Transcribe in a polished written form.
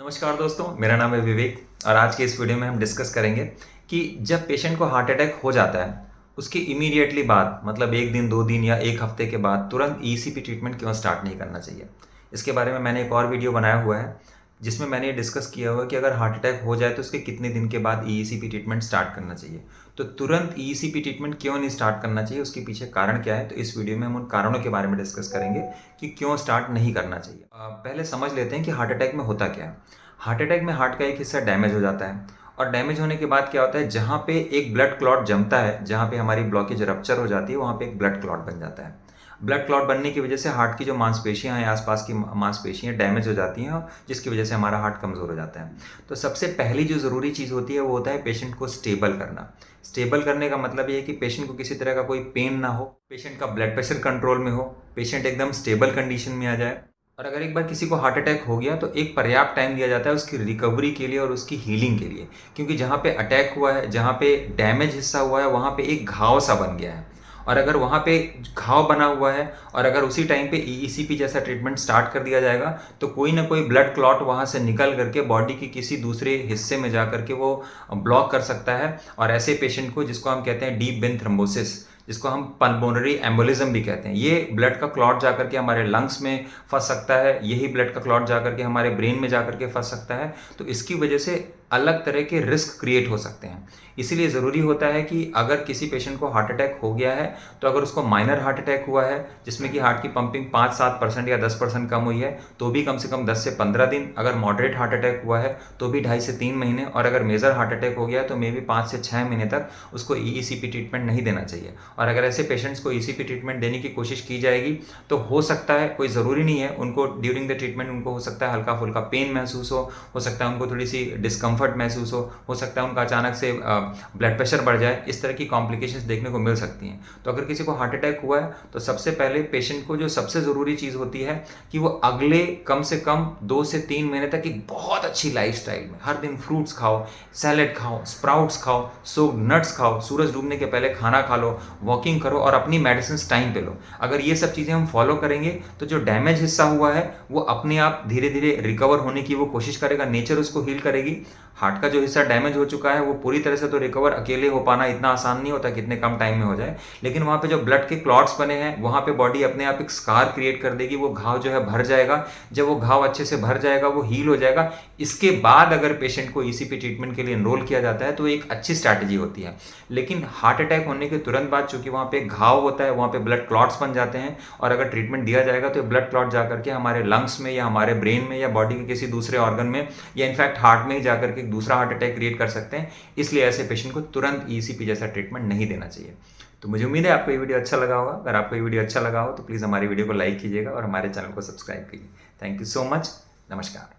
नमस्कार दोस्तों, मेरा नाम है विवेक और आज के इस वीडियो में हम डिस्कस करेंगे कि जब पेशेंट को हार्ट अटैक हो जाता है उसके इमीडिएटली बाद मतलब एक दिन, 2 दिन या एक हफ्ते के बाद तुरंत ईसीपी ट्रीटमेंट क्यों स्टार्ट नहीं करना चाहिए। इसके बारे में मैंने एक और वीडियो बनाया हुआ है जिसमें मैंने ये डिस्कस किया हुआ है कि अगर हार्ट अटैक हो जाए तो उसके कितने दिन के बाद ईसीपी ट्रीटमेंट स्टार्ट करना चाहिए। तो तुरंत ईसीपी ट्रीटमेंट क्यों नहीं स्टार्ट करना चाहिए, उसके पीछे कारण क्या है, तो इस वीडियो में हम उन कारणों के बारे में डिस्कस करेंगे कि क्यों स्टार्ट नहीं करना चाहिए। पहले समझ लेते हैं कि हार्ट अटैक में होता क्या है। हार्ट अटैक में हार्ट का एक हिस्सा डैमेज हो जाता है और डैमेज होने के बाद क्या होता है, जहाँ पे एक ब्लड क्लॉट जमता है, जहाँ पे हमारी ब्लॉकेज रप्चर हो जाती है, वहाँ पे एक ब्लड क्लॉट बन जाता है। ब्लड क्लॉट बनने की वजह से हार्ट की जो मांसपेशियां हैं, आसपास की मांसपेशियां डैमेज हो जाती हैं, जिसकी वजह से हमारा हार्ट कमज़ोर हो जाता है। तो सबसे पहली जो ज़रूरी चीज़ होती है वो होता है पेशेंट को स्टेबल करना। स्टेबल करने का मतलब ये है कि पेशेंट को किसी तरह का कोई पेन ना हो, पेशेंट का ब्लड प्रेशर कंट्रोल में हो, पेशेंट एकदम स्टेबल कंडीशन में आ जाए। और अगर एक बार किसी को हार्ट अटैक हो गया तो एक पर्याप्त टाइम दिया जाता है उसकी रिकवरी के लिए और उसकी हीलिंग के लिए, क्योंकि जहाँ पे अटैक हुआ है, जहाँ पे डैमेज हिस्सा हुआ है, वहाँ पे एक घाव सा बन गया है। और अगर वहाँ पे घाव बना हुआ है और अगर उसी टाइम पे ईईसीपी जैसा ट्रीटमेंट स्टार्ट कर दिया जाएगा तो कोई ना कोई ब्लड क्लॉट वहाँ से निकल करके बॉडी के किसी दूसरे हिस्से में जा करके वो ब्लॉक कर सकता है। और ऐसे पेशेंट को, जिसको हम कहते हैं डीप वेन थ्रोम्बोसिस, जिसको हम पल्मोनरी एम्बोलिज्म भी कहते हैं, ये ब्लड का क्लॉट जा करके हमारे लंग्स में फंस सकता है, यही ब्लड का क्लॉट जा करके हमारे ब्रेन में जा करके फंस सकता है। तो इसकी वजह से अलग तरह के रिस्क क्रिएट हो सकते हैं। इसीलिए ज़रूरी होता है कि अगर किसी पेशेंट को हार्ट अटैक हो गया है तो अगर उसको माइनर हार्ट अटैक हुआ है जिसमें कि हार्ट की पंपिंग 5-7% या 10% कम हुई है तो भी कम से कम 10 से 15 दिन, अगर मॉडरेट हार्ट अटैक हुआ है तो भी 2.5 से 3 महीने, और अगर मेजर हार्ट अटैक हो गया तो मे बी 5 से 6 महीने तक उसको ईईसीपी ट्रीटमेंट नहीं देना चाहिए। और अगर ऐसे पेशेंट्स को ईसीपी ट्रीटमेंट देने की कोशिश की जाएगी तो हो सकता है, कोई ज़रूरी नहीं है, उनको ड्यूरिंग द ट्रीटमेंट उनको हो सकता है हल्का फुल्का पेन महसूस हो सकता है उनको थोड़ी सी डिस्कम्फर्ट महसूस हो सकता है उनका अचानक से ब्लड प्रेशर बढ़ जाए, इस तरह की कॉम्प्लिकेशंस देखने को मिल सकती हैं। तो अगर किसी को हार्ट अटैक हुआ है तो सबसे पहले पेशेंट को जो सबसे ज़रूरी चीज़ होती है कि वो अगले कम से कम 2 से 3 महीने तक एक बहुत अच्छी लाइफस्टाइल में हर दिन फ्रूट्स खाओ, सैलेड खाओ, स्प्राउट्स खाओ, सोक्ड नट्स खाओ, सूरज डूबने के पहले खाना खा लो, वॉकिंग करो और अपनी मेडिसिन टाइम पे लो। अगर ये सब चीज़ें हम फॉलो करेंगे तो जो डैमेज हिस्सा हुआ है वो अपने आप धीरे धीरे रिकवर होने की वो कोशिश करेगा, नेचर उसको हील करेगी। हार्ट का जो हिस्सा डैमेज हो चुका है वो पूरी तरह से तो रिकवर अकेले हो पाना इतना आसान नहीं होता, कितने कम टाइम में हो जाए, लेकिन वहाँ पे जो ब्लड के क्लॉट्स बने हैं वहाँ पे बॉडी अपने आप एक स्कार क्रिएट कर देगी, वो घाव जो है भर जाएगा। जब वो घाव अच्छे से भर जाएगा, वो हील हो जाएगा, इसके बाद अगर पेशेंट को ईसीपी ट्रीटमेंट के लिए एनरोल किया जाता है तो एक अच्छी स्ट्रैटेजी होती है। लेकिन हार्ट अटैक होने के तुरंत बाद चूंकि वहाँ पे घाव होता है, वहाँ पे ब्लड क्लॉट्स बन जाते हैं, और अगर ट्रीटमेंट दिया जाएगा तो ब्लड क्लॉट जाकर के हमारे लंग्स में या हमारे ब्रेन में या बॉडी के किसी दूसरे ऑर्गन में या इनफैक्ट हार्ट में ही जाकर के एक दूसरा हार्ट अटैक क्रिएट कर सकते हैं। इसलिए ऐसे पेशेंट को तुरंत ईसीपी जैसा ट्रीटमेंट नहीं देना चाहिए। तो मुझे उम्मीद है आपको ये वीडियो अच्छा लगा होगा। अगर आपको ये वीडियो अच्छा लगा हो तो प्लीज़ हमारी वीडियो को लाइक कीजिएगा और हमारे चैनल को सब्सक्राइब कीजिए। Thank you so much. नमस्कार।